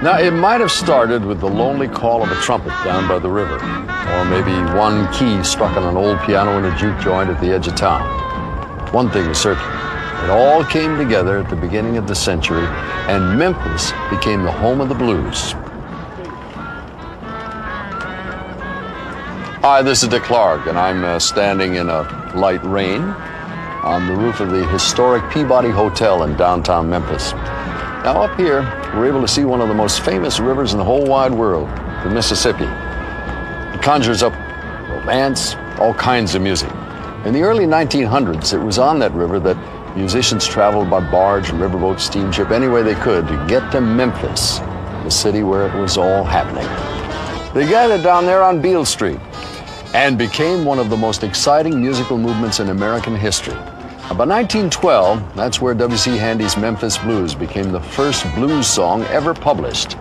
Now, it might have started with the lonely call of a trumpet down by the river, or maybe one key struck on an old piano in a juke joint at the edge of town. One thing is certain, it all came together at the beginning of the century, and Memphis became the home of the blues. Hi, this is Dick Clark, and I'm standing in a light rain on the roof of the historic Peabody Hotel in downtown Memphis. Now, up here, we're able to see one of the most famous rivers in the whole wide world, the Mississippi. It conjures up romance, all kinds of music. In the early 1900s, it was on that river that musicians traveled by barge, riverboat, steamship, any way they could to get to Memphis, the city where it was all happening. They gathered down there on Beale Street and became one of the most exciting musical movements in American history. About 1912, that's where W.C. Handy's Memphis Blues became the first blues song ever published.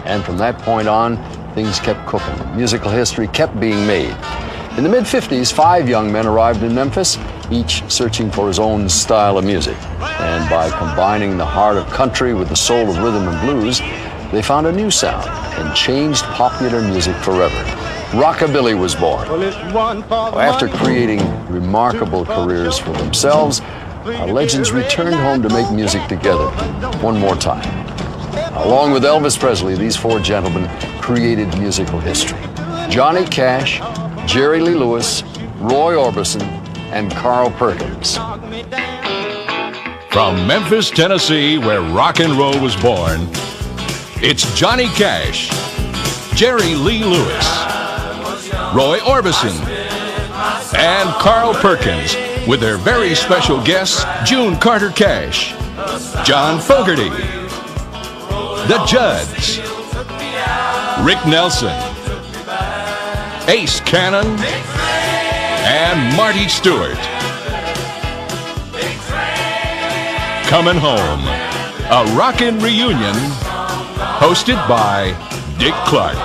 And from that point on, things kept cooking. Musical history kept being made. In the mid-50s, 5 young men arrived in Memphis, each searching for his own style of music. And by combining the heart of country with the soul of rhythm and blues, they found a new sound and changed popular music forever. Rockabilly was born. After creating remarkable careers for themselves, our legends returned home to make music together one more time. Along with Elvis Presley, these 4 gentlemen created musical history. Johnny Cash, Jerry Lee Lewis, Roy Orbison, and Carl Perkins. From Memphis, Tennessee, where rock and roll was born, it's Johnny Cash, Jerry Lee Lewis, Roy Orbison, and Carl Perkins, with their very special guests, June Carter Cash, John Fogerty, The Judds, Rick Nelson, Ace Cannon, and Marty Stewart. Coming Home, a rockin' reunion hosted by Dick Clark.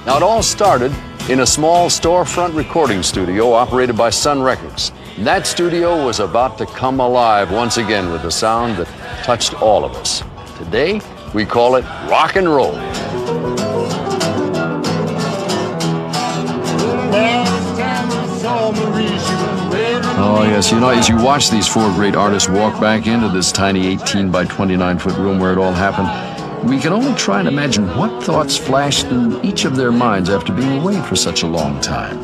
Now, it all started in a small storefront recording studio operated by Sun Records. And that studio was about to come alive once again with a sound that touched all of us. Today, we call it rock and roll. Oh, yes, you know, as you watch these 4 great artists walk back into this tiny 18 by 29-foot room where it all happened, we can only try and imagine what thoughts flashed through each of their minds after being away for such a long time.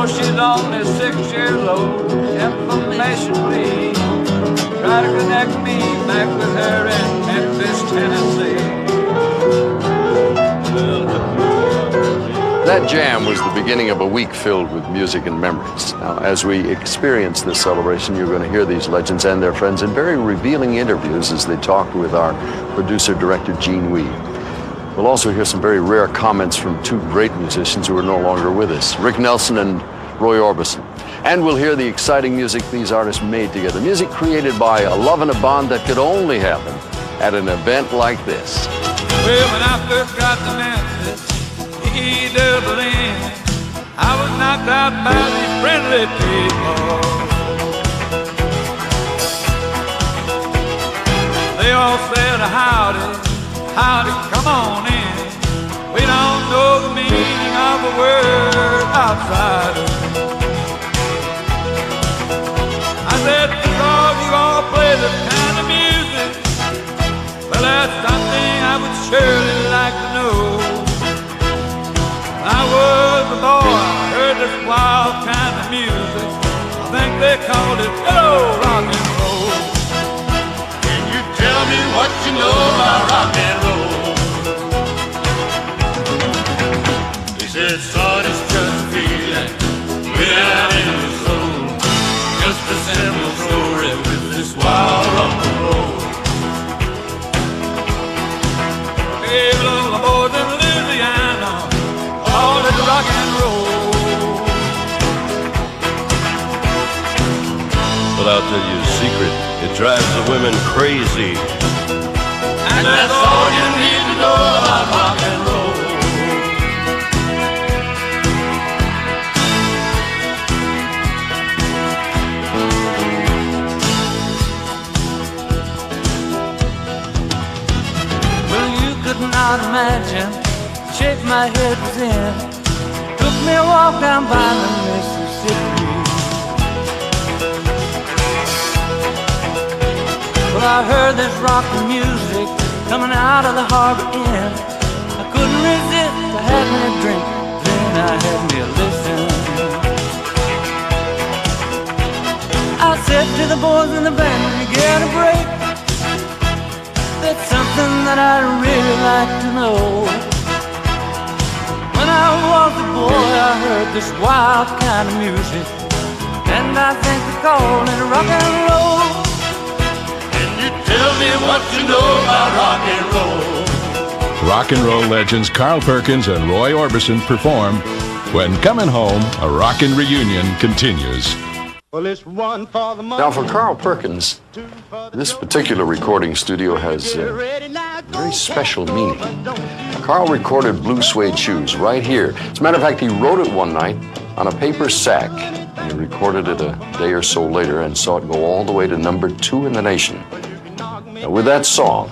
She's only 6 years old, information please. Try to connect me back with her in Memphis, Tennessee. That jam was the beginning of a week filled with music and memories. Now, as we experience this celebration, you're going to hear these legends and their friends in very revealing interviews as they talked with our producer-director, Gene Weed. We'll also hear some very rare comments from 2 great musicians who are no longer with us, Rick Nelson and Roy Orbison. And we'll hear the exciting music these artists made together. Music created by a love and a bond that could only happen at an event like this. Well, when I first got to Memphis, E-double-N, I was knocked out by these friendly people. They all said, howdy, howdy, come on in. We don't know the meaning of a word outside. I said, because you all play this kind of music, well, that's something I would surely like to know. When I was a boy, I heard this wild kind of music. I think they called it hello rock and roll. Can you tell me what you know about rock and roll? He said, son, it's just a feeling without any soul. Just a simple story with this wild rock and roll. Hey, little boys in Louisiana, all this rock and roll. but I'll tell you a secret. It drives the women crazy. And that's all you need to know about rock and roll. Well, you could not imagine the shape my head was in. Took me a walk down by the Mississippi. Well, I heard this rock music coming out of the harbor inn. I couldn't resist, I had me a drink, then I had me a listen. I said to the boys in the band, when you get a break, that's something that I'd really like to know. When I was a boy, I heard this wild kind of music, and I think they call it rock and roll. Tell me what you know about rock and roll. Rock and roll legends Carl Perkins and Roy Orbison perform when Coming Home, a rockin' reunion continues. Well, it's one for the money. Now, for Carl Perkins, this particular recording studio has a very special meaning. Carl recorded Blue Suede Shoes right here. As a matter of fact, he wrote it one night on a paper sack, and he recorded it a day or so later and saw it go all the way to #2 in the nation. Now, with that song,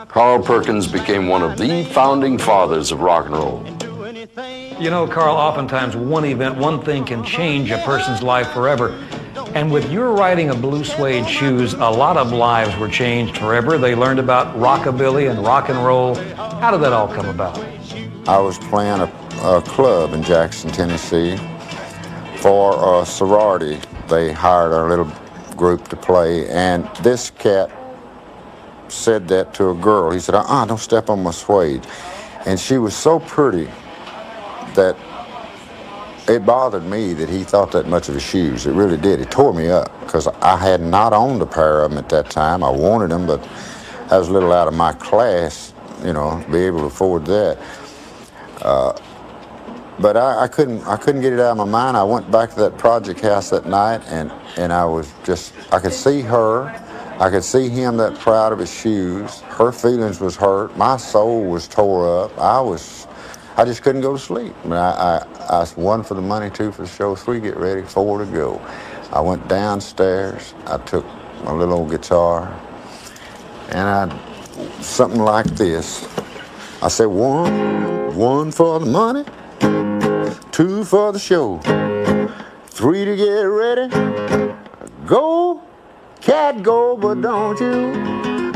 Carl Perkins became one of the founding fathers of rock and roll. You know, Carl, oftentimes one event, one thing can change a person's life forever. And with your writing of Blue Suede Shoes, a lot of lives were changed forever. They learned about rockabilly and rock and roll. How did that all come about? I was playing a club in Jackson, Tennessee for a sorority. They hired our little group to play, and this cat said that to a girl. He said, don't step on my suede. And she was so pretty that it bothered me that he thought that much of his shoes. It really did. It tore me up because I had not owned a pair of them at that time. I wanted them, but I was a little out of my class, you know, to be able to afford that. But I couldn't get it out of my mind. I went back to that project house that night, and I was just, I could see her. I could see him that proud of his shoes. Her feelings was hurt. My soul was tore up. I just couldn't go to sleep. I mean, I 1 for the money, 2 for the show, 3 get ready, 4 to go. I went downstairs. I took my little old guitar, and something like this. I said, 1 for the money, 2 for the show, 3 to get ready. Go. Cat, go, but don't you?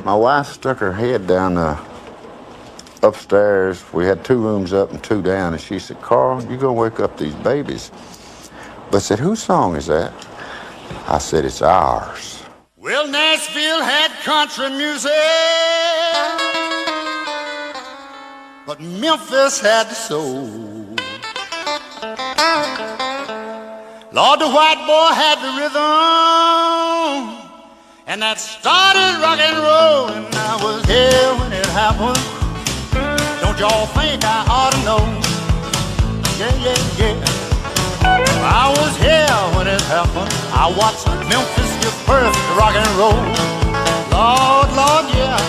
My wife stuck her head down upstairs. We had 2 rooms up and 2 down, and she said, Carl, you gonna wake up these babies. But I said, whose song is that? I said, it's ours. Well, Nashville had country music, but Memphis had the soul. Lord, the white boy had the rhythm, and that started rock and roll, and I was here when it happened. Don't y'all think I ought to know? Yeah, yeah, yeah. I was here when it happened. I watched Memphis give birth to rock and roll. Lord, Lord, yeah.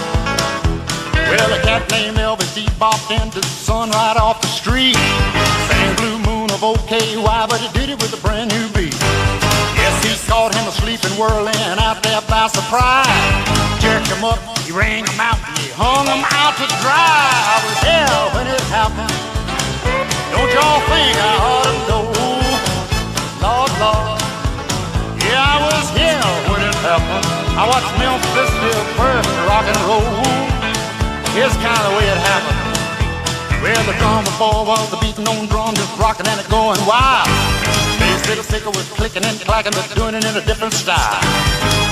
Well, a cat named Elvis, he bopped into the sun right off the street. Sang Blue Moon of OKY, but he did it with a brand new beat. Yes, he caught him asleep and whirling out there by surprise. Jerked him up, he rang him out, and he hung him out to dry. I was there when it happened. Don't y'all think I ought to know? Lord, Lord, yeah, I was here when it happened. I watched Memphis give birth to rock and roll. Here's kind of the way it happened. Well, the drummer boy was the beating on drum, just rocking and it going wild. Bass little sticker was clicking and clacking, but doing it in a different style.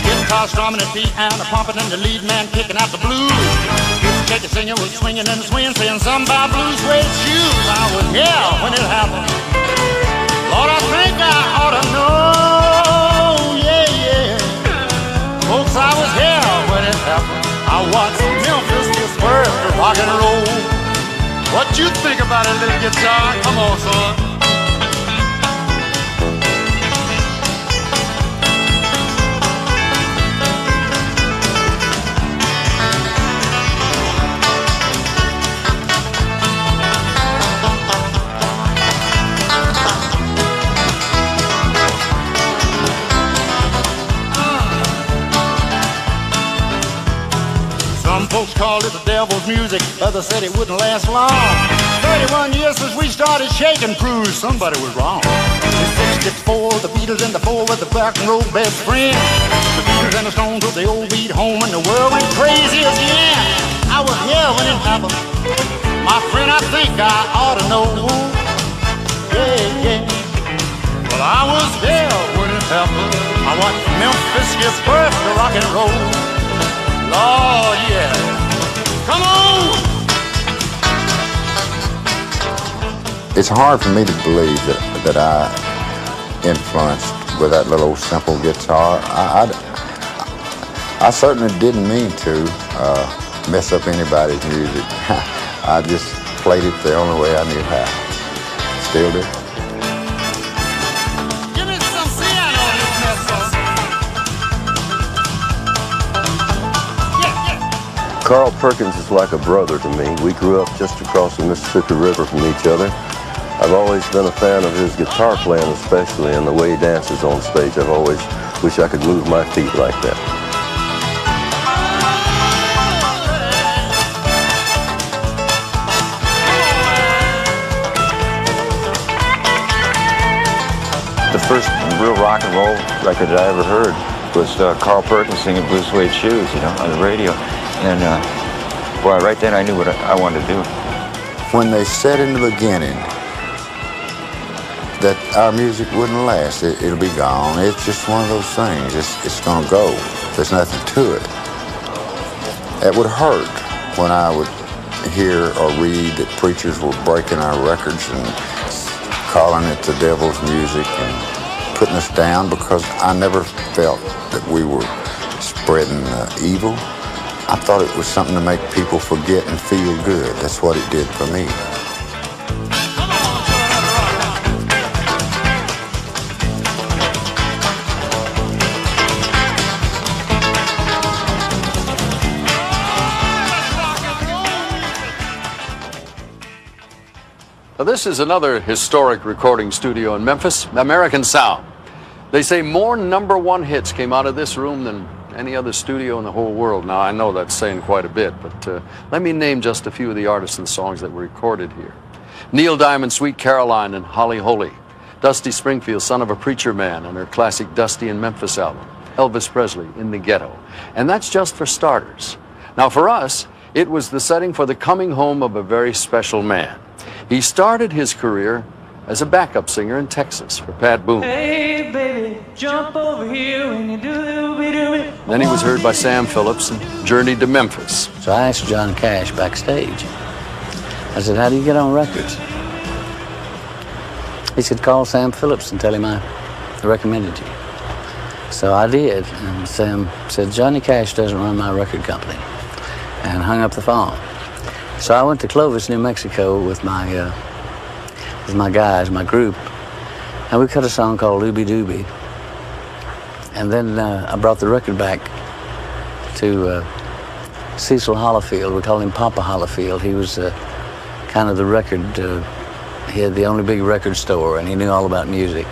Guitar strumming and piano pumping and the lead man kicking out the blues. This chicken singer was swinging in the swing, saying something about Blue Suede Shoes. I was here when it happened. Lord, I think I ought to know. Yeah, yeah. Folks, I was here when it happened. I watched Memphis give birth to rock and roll. What you think about a little guitar? Come on, son. folks called it the devil's music, others said it wouldn't last long. 31 years since we started shaking, proved somebody was wrong. In 64, the Beatles and the Four were the rock and roll best friends. The Beatles and the Stones took the old beat home and the world went crazy again. I was here when it happened. My friend, I think I ought to know. Yeah, yeah. Well, I was there when it happened. I watched Memphis give birth to rock and roll. Lord, yeah. Come on! It's hard for me to believe that I influenced with that little old simple guitar. I certainly didn't mean to mess up anybody's music. I just played it the only way I knew how. Still do. Carl Perkins is like a brother to me. We grew up just across the Mississippi River from each other. I've always been a fan of his guitar playing, especially, and the way he dances on stage. I've always wished I could move my feet like that. The first real rock and roll record that I ever heard was Carl Perkins singing Blue Suede Shoes, you know, on the radio. And boy, right then I knew what I wanted to do. When they said in the beginning that our music wouldn't last, it'll be gone. It's just one of those things. It's gonna go. There's nothing to it. It would hurt when I would hear or read that preachers were breaking our records and calling it the devil's music and putting us down, because I never felt that we were spreading evil. I thought it was something to make people forget and feel good. That's what it did for me. Now, this is another historic recording studio in Memphis, American Sound. They say more #1 hits came out of this room than any other studio in the whole world. Now, I know that's saying quite a bit, but let me name just a few of the artists and songs that were recorded here. Neil Diamond, Sweet Caroline, and Holly Holy. Dusty Springfield, Son of a Preacher Man, and her classic Dusty in Memphis album. Elvis Presley, In the Ghetto. And that's just for starters. Now, for us, it was the setting for the coming home of a very special man. He started his career as a backup singer in Texas for Pat Boone. Hey, baby, jump over here when you do it. Then he was heard by Sam Phillips and journeyed to Memphis. So I asked John Cash backstage. I said, how do you get on records? He said, call Sam Phillips and tell him I recommended you. So I did, and Sam said, Johnny Cash doesn't run my record company, and hung up the phone. So I went to Clovis, New Mexico with my guys, my group, and we cut a song called Doobie Doobie. And then I brought the record back to Cecil Hollifield. We called him Papa Hollifield. He was kind of the record, he had the only big record store, and he knew all about music.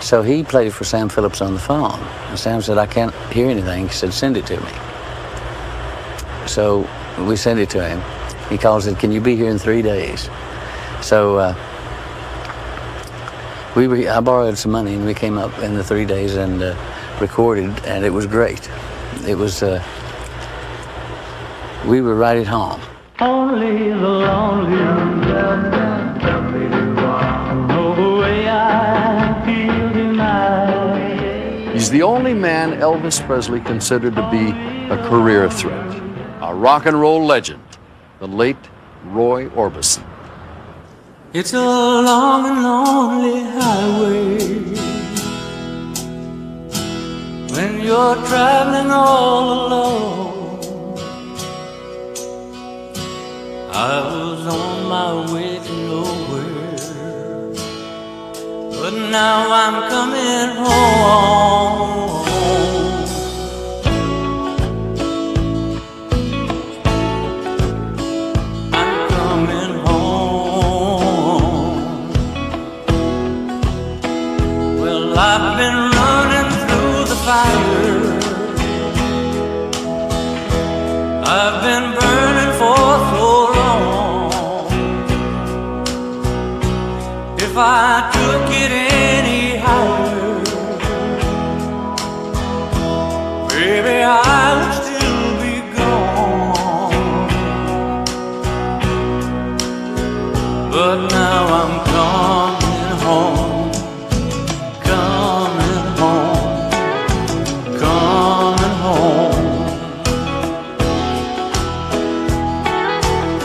So he played it for Sam Phillips on the phone. And Sam said, I can't hear anything. He said, send it to me. So we sent it to him. He calls it, can you be here in 3 days? So I borrowed some money, and we came up in the 3 days and recorded, and it was great. It was, we were right at home. Only the lonely know the way I feel tonight. He's the only man Elvis Presley considered to be a career threat. A rock and roll legend, the late Roy Orbison. It's a long and lonely highway when you're traveling all alone. I was on my way to nowhere, but now I'm coming home. I'm coming home. Well, I've been running through the fire. I've been burning for so long. If I took it any higher, baby, I would still be gone. But now I'm coming home, coming home, coming home.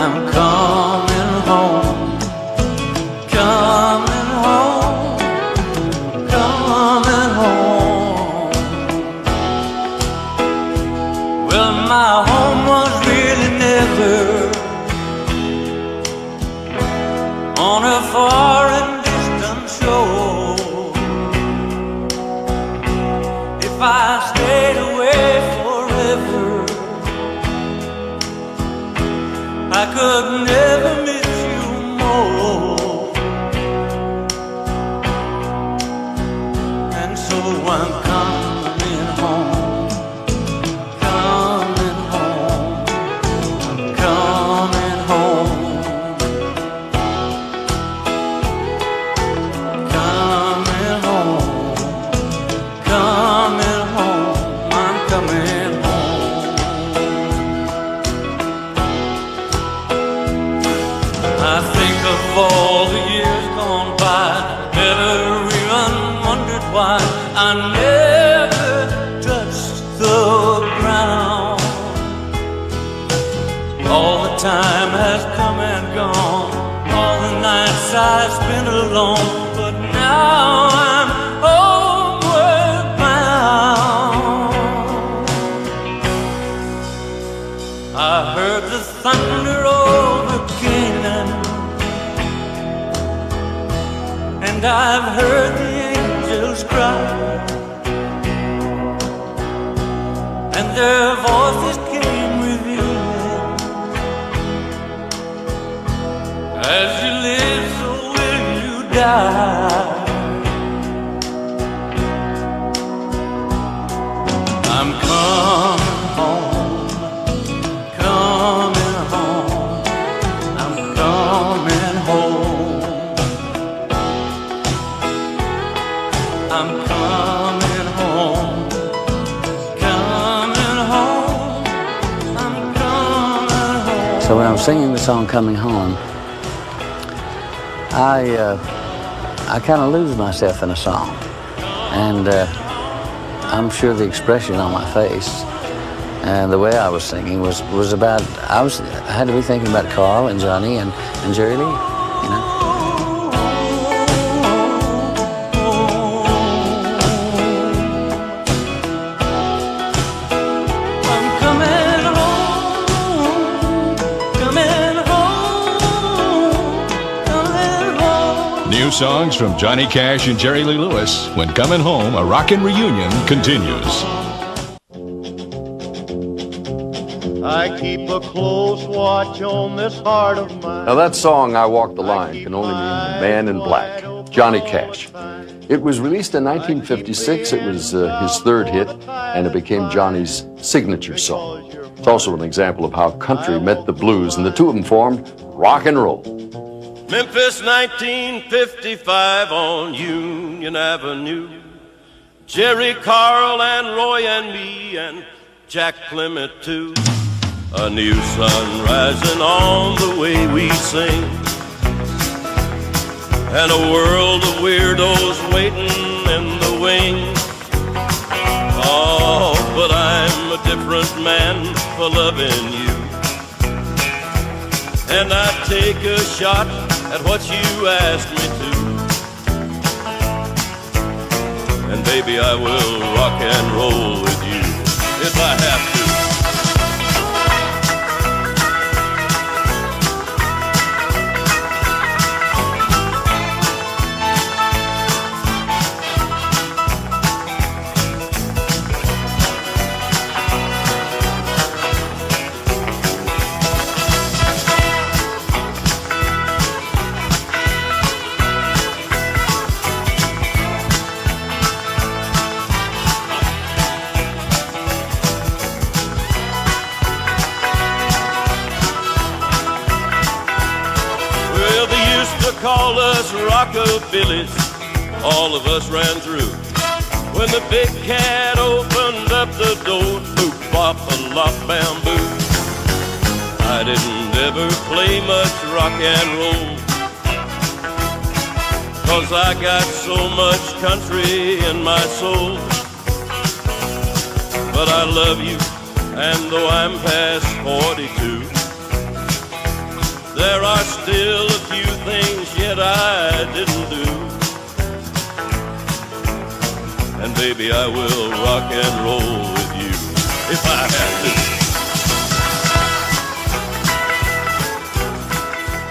I'm coming home, coming home, coming home. Well, my home was really never on a foreign distant shore. If I stayed away forever, I could never miss you more. And so I'm coming home, coming home, I'm coming home, coming home, coming home, I'm coming home. I think of all the years gone by, never even wondered why I never touched the ground. All the time has come and gone, all the nights I spent alone, but now I'm homeward bound. I heard the thunder over Canaan, and I've heard the angels cry, and their voices came revealing, as you live, so will you die. I'm coming home, coming home, I'm coming home, I'm coming home, coming home, I'm coming home. So when I'm singing the song Coming Home, I kind of lose myself in a song. And I'm sure the expression on my face and the way I was singing was about, I had to be thinking about Carl and Johnny and Jerry Lee, you know. I'm coming home, coming home, coming home. New songs from Johnny Cash and Jerry Lee Lewis. When Coming Home, a rockin' reunion continues. I keep a close watch on this heart of mine. Now that song, I Walk the Line, can only mean the Man in Black, Johnny Cash. It was released in 1956. It was his third hit, and it became Johnny's signature song. It's also an example of how country met the blues, and the two of them formed rock and roll. Memphis, 1955 on Union Avenue. Jerry, Carl, and Roy, and me, and Jack Clement, too. A new sun rising on the way we sing, and a world of weirdos waiting in the wings. Oh, but I'm a different man for loving you, and I take a shot at what you asked me to. And baby, I will rock and roll with you if I have to. all us rockabillys, all of us ran through. When the big cat opened up the door, boop, bop, and lop, bamboo. I didn't ever play much rock and roll, 'cause I got so much country in my soul. But I love you, and though I'm past 42, there are still a few things yet I didn't do. And baby, I will rock and roll with you if I have to.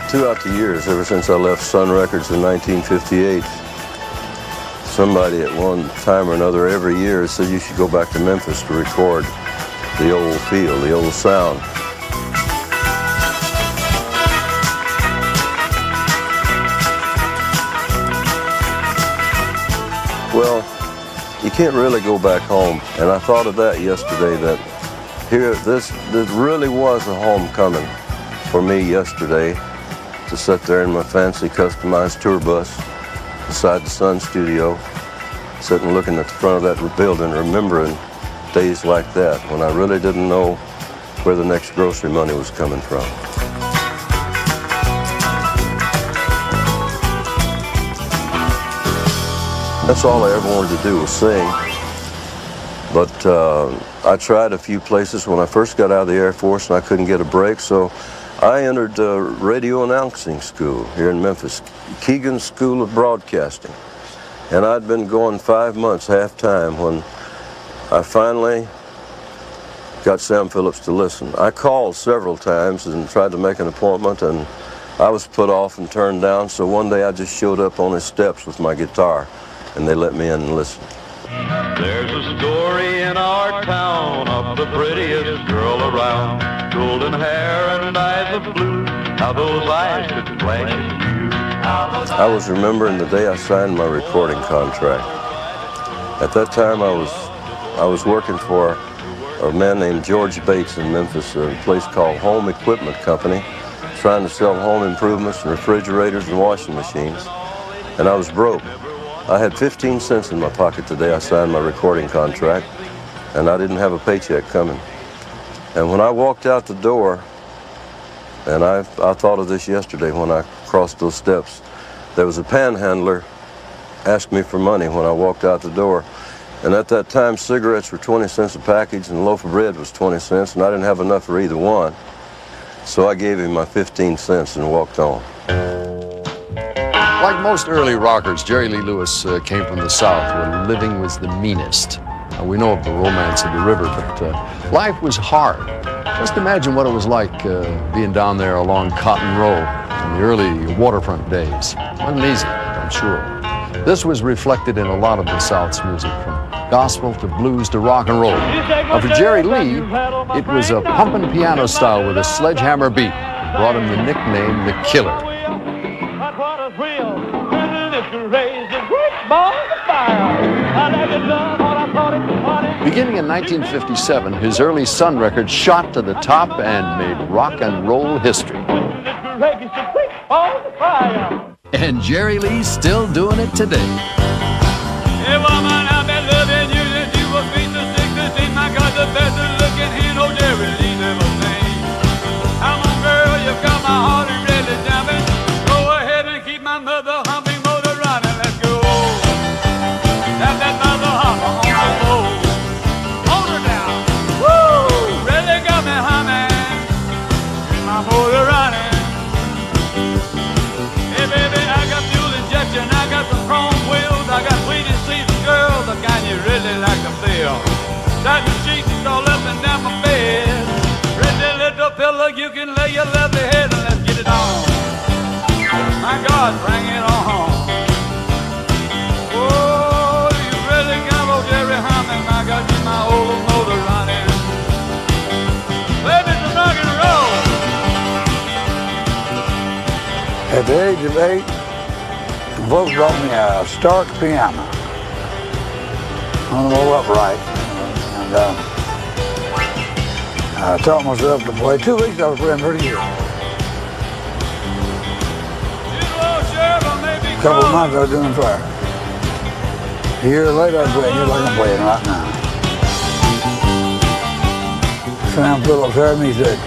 Throughout the years, ever since I left Sun Records in 1958, somebody at one time or another every year said you should go back to Memphis to record the old feel, the old sound. Well, you can't really go back home, and I thought of that yesterday, that here, this really was a homecoming for me yesterday, to sit there in my fancy customized tour bus beside the Sun studio, sitting looking at the front of that building, remembering days like that when I really didn't know where the next grocery money was coming from. That's all I ever wanted to do was sing. But I tried a few places when I first got out of the Air Force and I couldn't get a break, so I entered radio announcing school here in Memphis, Keegan School of Broadcasting. And I'd been going 5 months half-time when I finally got Sam Phillips to listen. I called several times and tried to make an appointment, and I was put off and turned down, so one day I just showed up on his steps with my guitar, and they let me in and listen. There's a story in our town of the prettiest girl around. Golden hair and eyes of blue, how those eyes could flash at you. I was remembering the day I signed my recording contract. At that time I was working for a man named George Bates in Memphis, a place called Home Equipment Company, trying to sell home improvements and refrigerators and washing machines. And I was broke. I had 15 cents in my pocket the day I signed my recording contract, and I didn't have a paycheck coming. And when I walked out the door, and I thought of this yesterday when I crossed those steps, there was a panhandler asked me for money when I walked out the door. And at that time, cigarettes were 20 cents a package and a loaf of bread was 20 cents, and I didn't have enough for either one. So I gave him my 15 cents and walked on. Like most early rockers, Jerry Lee Lewis came from the South, where living was the meanest. Now, we know of the romance of the river, but life was hard. Just imagine what it was like being down there along Cotton Row in the early waterfront days. Wasn't easy, I'm sure. This was reflected in a lot of the South's music, from gospel to blues to rock and roll. Now, for Jerry Lee, it was a pumping piano style with a sledgehammer beat that brought him the nickname The Killer. Beginning in 1957, his early Sun record shot to the top and made rock and roll history. And Jerry Lee's still doing it today. Hey woman, I've been loving you since you were 16. My God, the best looking here, no Jerry Lee never seen. Come on, girl, you got my heart really jumping. Go ahead and keep my mother humping, motor running. Let's go. Have that mother humper on the road. Hold her down. Woo! Really got me humming. Keep my motor running. Hey baby, I got fuel injection, I got some chrome wheels, I got sweetie season girl, the kind you really like to feel. Satin sheets all up and down my bed. Pretty little pillow, you can lay your lovely head and let's get it on. My God, bring it on. Oh, you really got old Jerry humming. I got you my old motor running. Baby, some rock and roll. At the age of 8, the folks brought me a Stark piano on the low upright, and I taught myself to play. 2 weeks I was playing pretty good. You know, Sheriff, A couple of months I was doing fire. A year later I was playing just like I'm playing right now. Sam Phillips heard me, he said,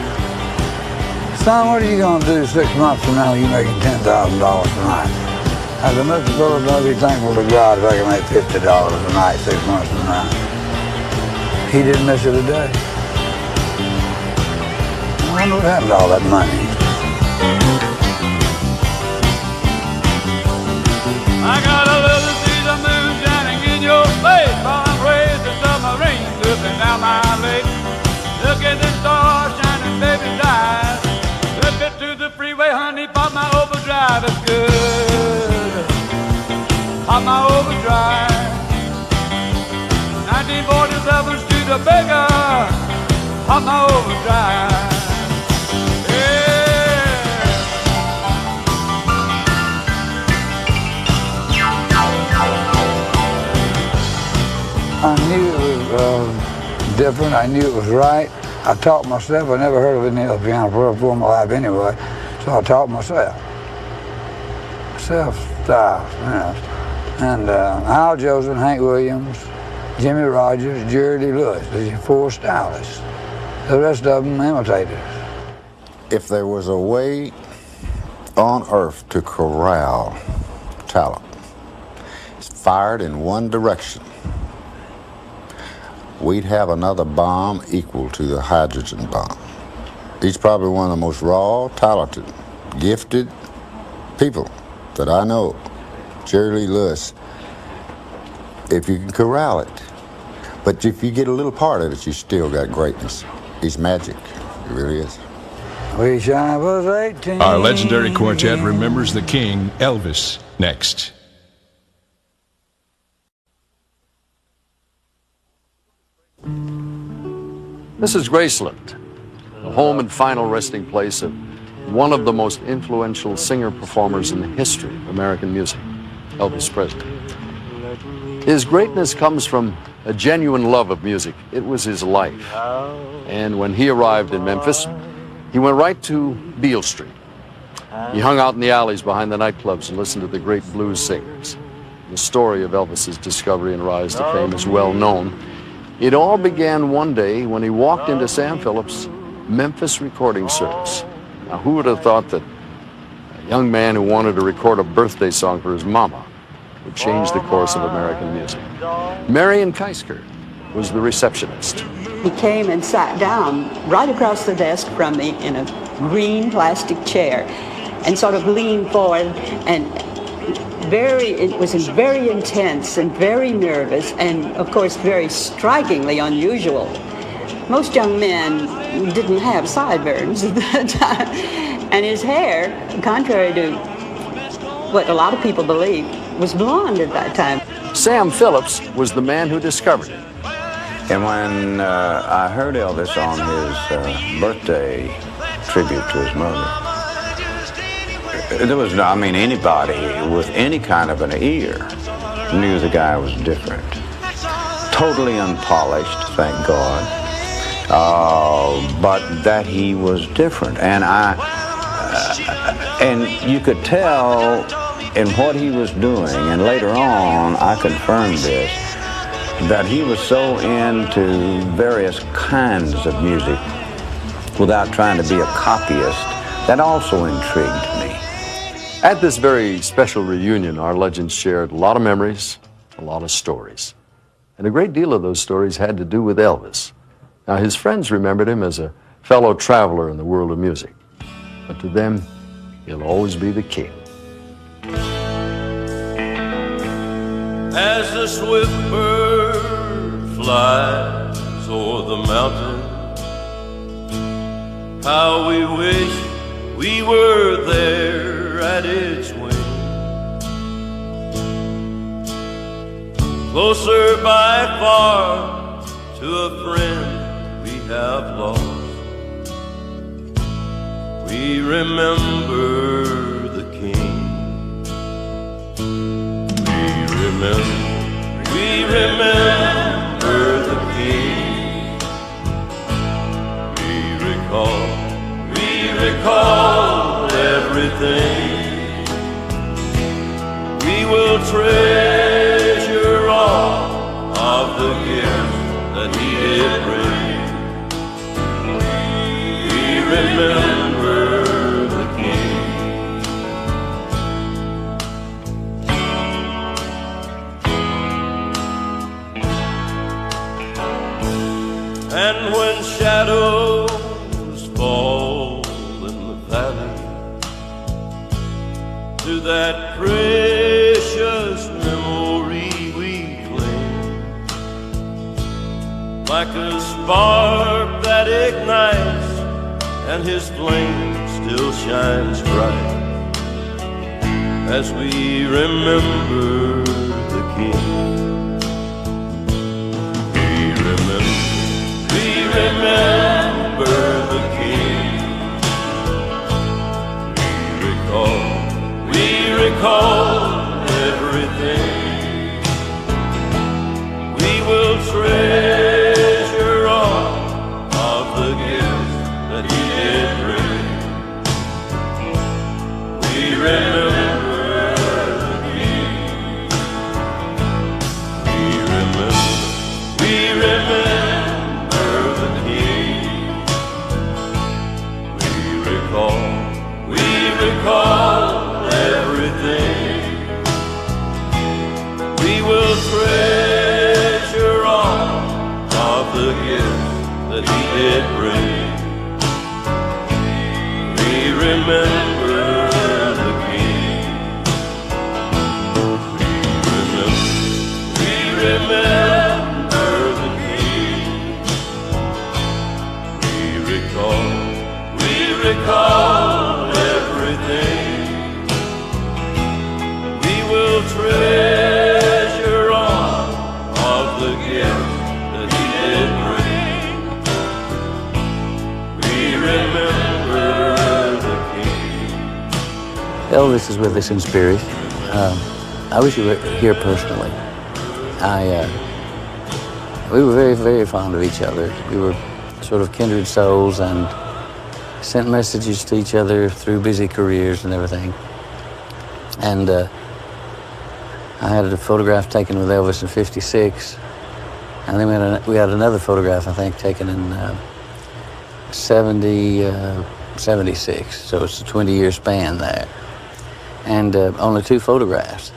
"Son, what are you going to do 6 months from now? You making $10,000 a night?" I said, "Mr. Phillips, I'll be thankful to God if I can make $50 a night 6 months from now." He didn't miss it a day. I wonder what happened to all that money. I got a little piece of moon shining in your face while I'm raising submarines looking down my lake. Look at the stars shining, baby's eyes. Look it to the freeway, honey, pop my overdrive. It's good. Pop my overdrive. 1947 Studebaker. Pop my overdrive. I knew it was different. I knew it was right. I taught myself. I never heard of any other piano player before in my life anyway, so I taught myself. Self-style, you know. And Al Jolson, Hank Williams, Jimmy Rogers, Jerry Lee Lewis. These are 4 stylists. The rest of them imitators. If there was a way on earth to corral talent, it's fired in one direction, we'd have another bomb equal to the hydrogen bomb. He's probably one of the most raw, talented, gifted people that I know. Jerry Lee Lewis, if you can corral it. But if you get a little part of it, you still got greatness. He's magic, he really is. Wish I was 18. Our legendary quartet remembers the king, Elvis, next. This is Graceland, the home and final resting place of one of the most influential singer-performers in the history of American music, Elvis Presley. His greatness comes from a genuine love of music. It was his life. And when he arrived in Memphis, he went right to Beale Street. He hung out in the alleys behind the nightclubs and listened to the great blues singers. The story of Elvis's discovery and rise to fame is well known. It all began one day when he walked into Sam Phillips' Memphis recording service. Now, who would have thought that a young man who wanted to record a birthday song for his mama would change the course of American music? Marion Keisker was the receptionist. He came and sat down right across the desk from me in a green plastic chair and sort of leaned forward, and it was very intense and very nervous, and of course very strikingly unusual. Most young men didn't have sideburns at that time, and his hair, contrary to what a lot of people believe, was blonde at that time. Sam Phillips was the man who discovered it. And when I heard Elvis on his birthday tribute to his mother, there was no, I mean, anybody with any kind of an ear knew the guy was different. Totally unpolished, thank God, but that he was different. And and you could tell in what he was doing, and later on I confirmed this, that he was so into various kinds of music without trying to be a copyist. That also intrigued me. At this very special reunion, our legends shared a lot of memories, a lot of stories. And a great deal of those stories had to do with Elvis. Now, his friends remembered him as a fellow traveler in the world of music. But to them, he'll always be the king. As the swift bird flies o'er the mountain, how we wish we were there at its wing. Closer by far to a friend we have lost. We remember the king. We remember the king. We recall everything. that he did bring. We remember the King. And when shadows fall in the valley, to that precious memory we cling, like a spark that ignites and his flame still shines bright, as we remember the King. Remember the King. We recall everything. We will treasure all of the gifts that he did bring. We remember the King. We remember. We recall everything. We will treasure all of the gifts that he did bring. We remember the King. We remember the King. We recall everything. We will treasure all of the gifts that he did bring. We remember the King. Elvis is with us in spirit. I wish you were here personally. We were very, very fond of each other. We were sort of kindred souls and sent messages to each other through busy careers and everything. And I had a photograph taken with Elvis in '56, and then we had another photograph, I think, taken in 76, so it's a 20-year span there. And only 2 photographs.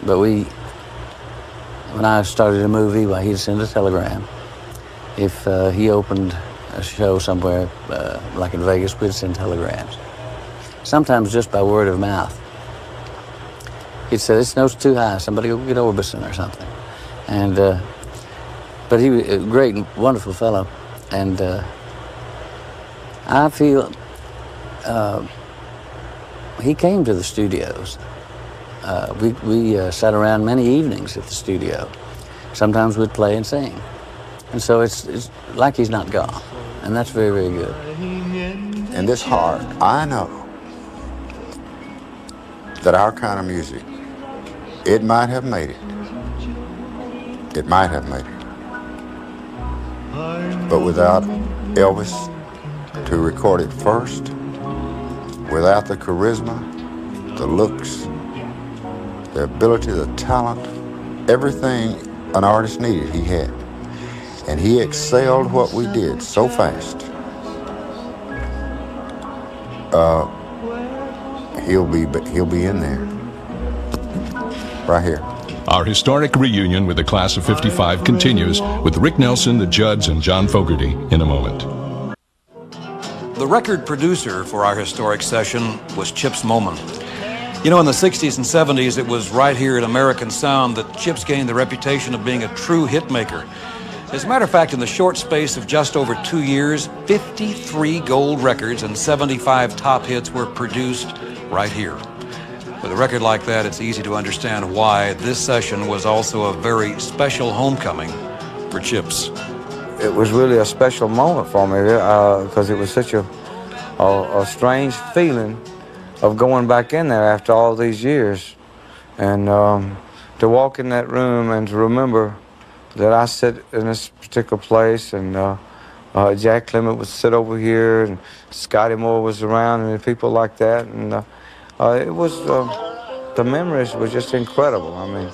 But when I started a movie, well, he'd send a telegram. If he opened a show somewhere, like in Vegas, we'd send telegrams. Sometimes just by word of mouth. He'd say, "This note's too high, somebody go get Orbison or something." And, but he was a great and wonderful fellow. And I feel he came to the studios. We sat around many evenings at the studio. Sometimes we'd play and sing. And so it's like he's not gone. And that's very, very good. In this heart, I know that our kind of music, it might have made it. It might have made it. But without Elvis to record it first, without the charisma, the looks, the ability, the talent, everything an artist needed, he had. And he excelled what we did so fast. He'll be in there, right here. Our historic reunion with the class of '55 continues with Rick Nelson, the Judds, and John Fogerty in a moment. The record producer for our historic session was Chips Moman. You know, in the 60s and 70s, it was right here at American Sound that Chips gained the reputation of being a true hit maker. As a matter of fact, in the short space of just over 2 years, 53 gold records and 75 top hits were produced right here. With a record like that, it's easy to understand why this session was also a very special homecoming for Chips. It was really a special moment for me because it was such a strange feeling of going back in there after all these years. And to walk in that room and to remember that I sit in this particular place and Jack Clement would sit over here and Scotty Moore was around and people like that. And it was, the memories were just incredible. I mean,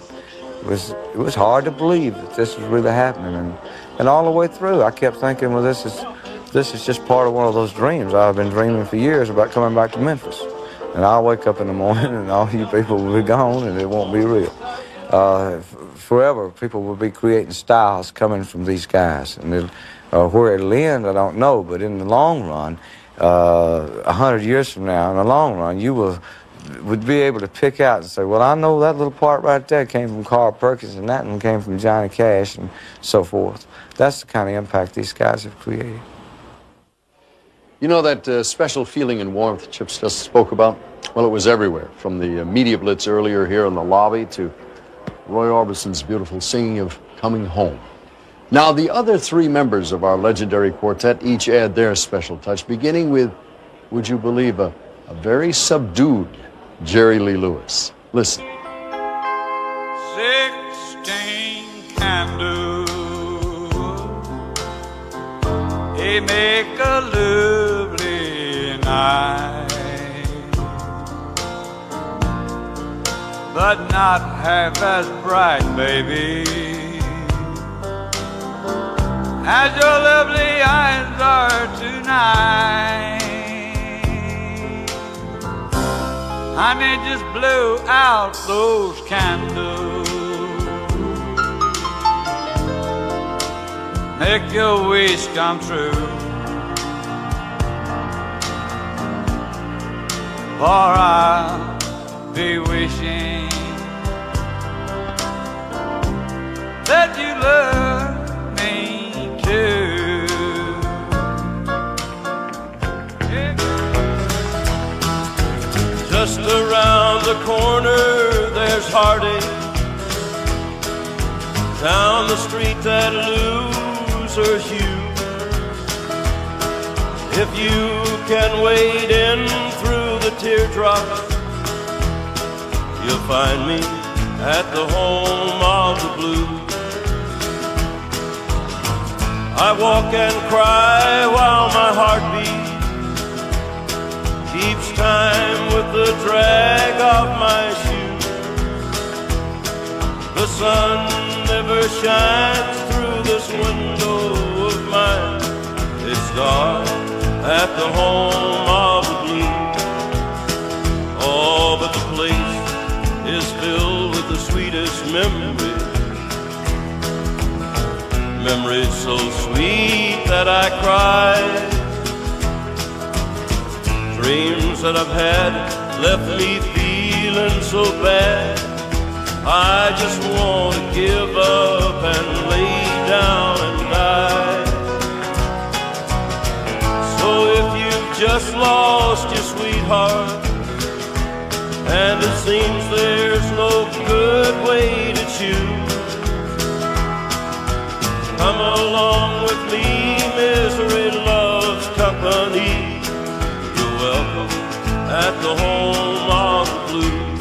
it was hard to believe that this was really happening. And all the way through, I kept thinking, well, this is just part of one of those dreams. I've been dreaming for years about coming back to Memphis. And I'll wake up in the morning and all you people will be gone and it won't be real. Forever, people will be creating styles coming from these guys. And where it'll end, I don't know, but in the long run, 100 years from now, in the long run, you would be able to pick out and say, well, I know that little part right there came from Carl Perkins and that one came from Johnny Cash and so forth. That's the kind of impact these guys have created. You know that special feeling and warmth Chips just spoke about? Well, it was everywhere, from the media blitz earlier here in the lobby to Roy Orbison's beautiful singing of Coming Home. Now, the other three members of our legendary quartet each add their special touch, beginning with, would you believe, a very subdued Jerry Lee Lewis. Listen. 16 candles, they make a lovely night, but not half as bright, baby, as your lovely eyes are tonight. Honey, just blow out those candles, make your wish come true, for I'll be wishing that you love me too. Just around the corner there's heartache, down the street that loser hue. If you can wade in through the teardrops, you'll find me at the home of the blues. I walk and cry while my heart beats, keeps time with the drag of my shoes. The sun never shines through this window of mine. It's dark at the home of the blues. Oh, but the place is filled with the sweetest memories, memories so sweet that I cry. Dreams that I've had left me feeling so bad, I just want to give up and lay down and die. So if you've just lost your sweetheart, and it seems there's no good way to choose, come along with me, misery loves company. Welcome at the home of the blues.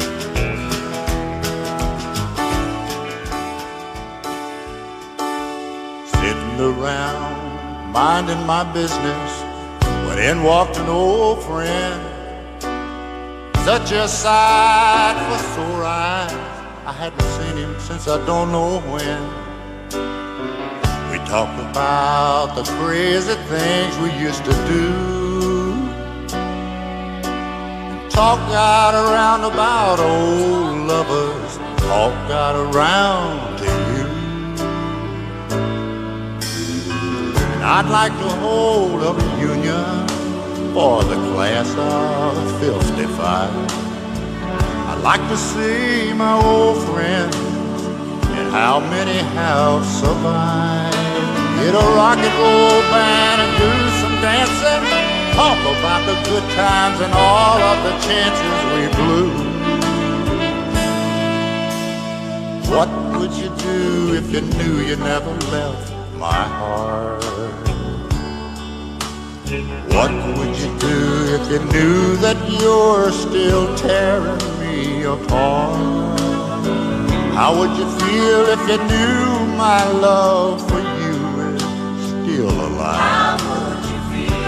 Sitting around, minding my business, when in walked an old friend. Such a sight for sore eyes, I hadn't seen him since I don't know when. We talked about the crazy things we used to do, talk got around about old lovers, talk got around to you. And I'd like to hold a reunion for the class of 55. I'd like to see my old friends and how many have survived. Get a rock and roll band and do some dancing, talk about the good times and all of the chances we blew. What would you do if you knew you never left my heart? What would you do if you knew that you're still tearing me apart? How would you feel if you knew my love for you is still alive?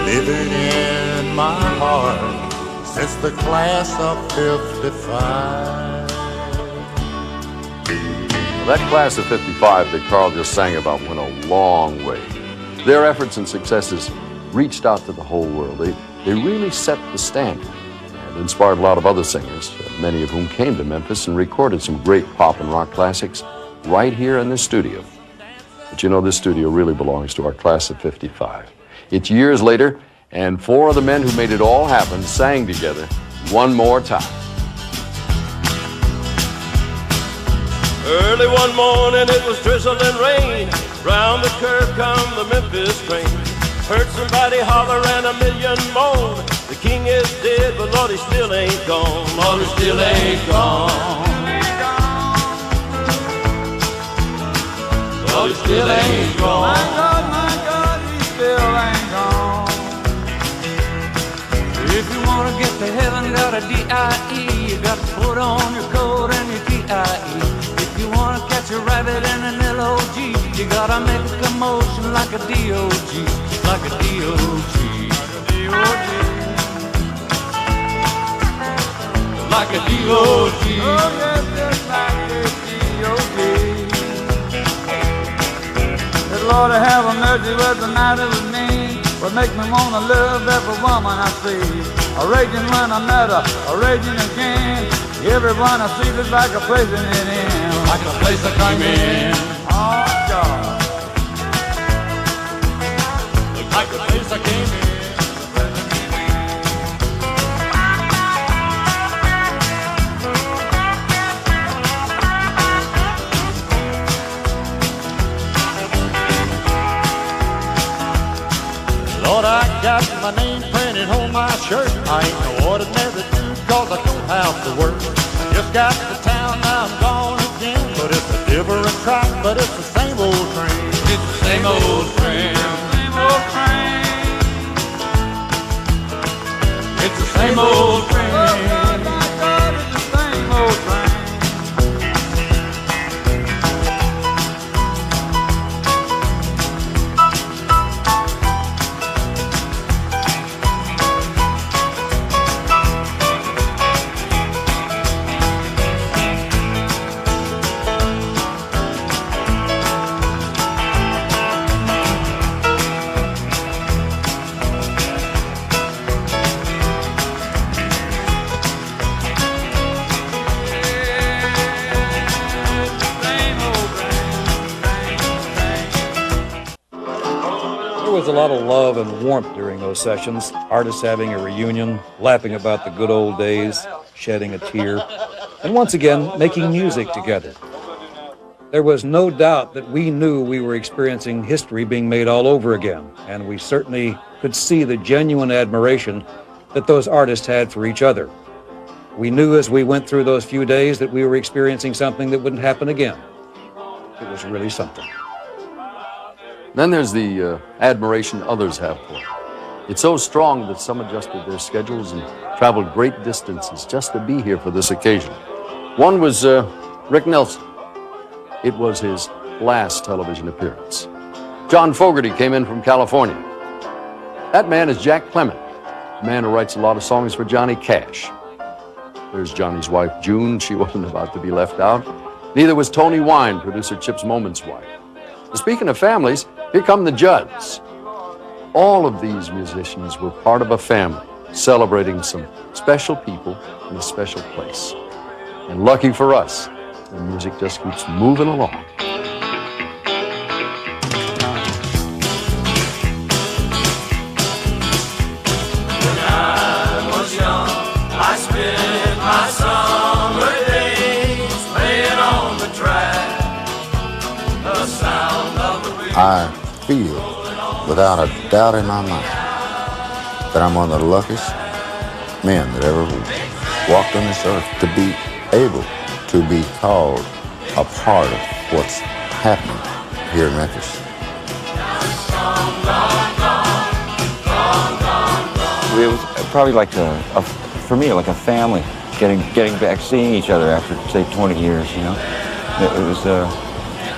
Living in my heart since the class of 55. Well, that class of 55 that Carl just sang about went a long way. Their efforts and successes reached out to the whole world. They really set the standard and inspired a lot of other singers, many of whom came to Memphis and recorded some great pop and rock classics right here in this studio. But you know, this studio really belongs to our class of 55. It's years later, and four of the men who made it all happen sang together one more time. Early one morning it was drizzling rain. Round the curve come the Memphis train. Heard somebody holler and a million moan. The king is dead, but Lord, he still ain't gone. Lord, he still ain't gone. Lord, he still ain't gone. My God, he still ain't gone. If you want to get to heaven, got a D-I-E. You got to put on your coat and your T-I-E. If you want to catch a rabbit in an L-O-G, you got to make a commotion like a D-O-G. Like a D-O-G. Like a D-O-G. Oh, yes, just like a D-O-G. Lord, have a mercy with the matter with me. What make me wanna love every woman I see. A raging when I met her, a raging again. Everyone I see is like a place in it in. Like a place I came in. Oh God. Like a place I came in. Lord, I got my name printed on my shirt. I ain't no ordinary dude, cause I don't have to work. I just got to town, now I'm gone again. But it's a different track, but it's the same old train. It's the same old train. Same old train. It's the same old train. Oh, my God, it's the same old train. There was a lot of love and warmth during those sessions, artists having a reunion, laughing about the good old days, shedding a tear, and once again, making music together. There was no doubt that we knew we were experiencing history being made all over again, and we certainly could see the genuine admiration that those artists had for each other. We knew as we went through those few days that we were experiencing something that wouldn't happen again. It was really something. Then there's the admiration others have for him. It's so strong that some adjusted their schedules and traveled great distances just to be here for this occasion. One was Rick Nelson. It was his last television appearance. John Fogerty came in from California. That man is Jack Clement, a man who writes a lot of songs for Johnny Cash. There's Johnny's wife, June. She wasn't about to be left out. Neither was Tony Wine, producer Chip's Moment's wife. Speaking of families, here come the Judds. All of these musicians were part of a family, celebrating some special people in a special place. And lucky for us, the music just keeps moving along. When I was young, I spent my summer days playing on the track. The sound of the wind. I feel, without a doubt in my mind, that I'm one of the luckiest men that ever walked on this earth to be able to be called a part of what's happening here in Memphis. It was probably like for me, like a family, getting back, seeing each other after, say, 20 years, you know. It was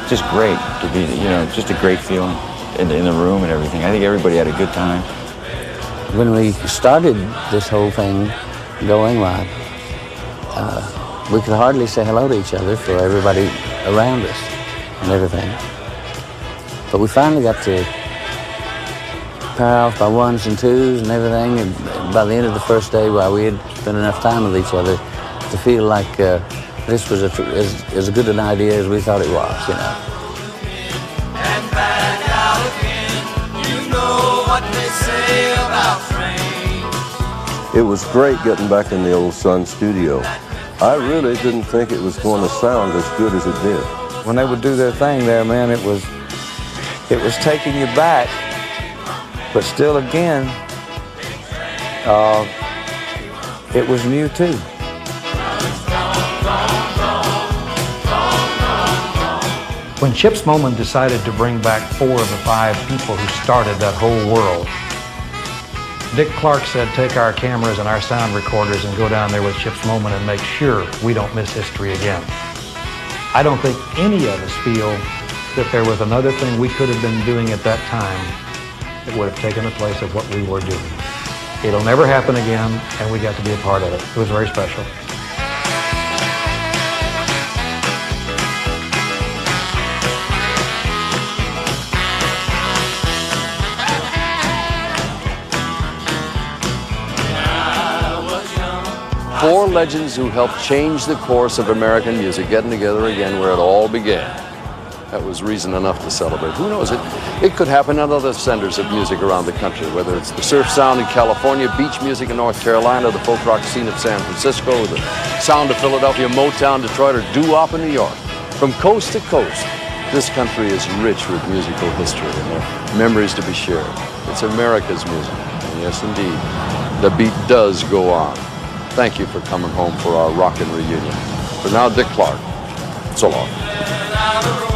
just great to be, you know, just a great feeling in the room and everything. I think everybody had a good time. When we started this whole thing going live, we could hardly say hello to each other, for everybody around us and everything. But we finally got to pair off by ones and twos and everything, and by the end of the first day, while we had spent enough time with each other to feel like this was as good an idea as we thought it was, you know. And back out again, you know what they say about trains. It was great getting back in the old Sun studio. I really didn't think it was going to sound as good as it did. When they would do their thing there, man, it was taking you back, but still again, it was new too. When Chips Moman decided to bring back 4 of the 5 people who started that whole world, Dick Clark said, take our cameras and our sound recorders and go down there with Chips Moman and make sure we don't miss history again. I don't think any of us feel that there was another thing we could have been doing at that time that would have taken the place of what we were doing. It'll never happen again, and we got to be a part of it. It was very special. 4 legends who helped change the course of American music getting together again where it all began. That was reason enough to celebrate. Who knows? It could happen at other centers of music around the country, whether it's the surf sound in California, beach music in North Carolina, the folk rock scene of San Francisco, the sound of Philadelphia, Motown, Detroit, or doo-wop in New York. From coast to coast, this country is rich with musical history and there are memories to be shared. It's America's music, and yes, indeed, the beat does go on. Thank you for coming home for our rockin' reunion. For now, Dick Clark. So long.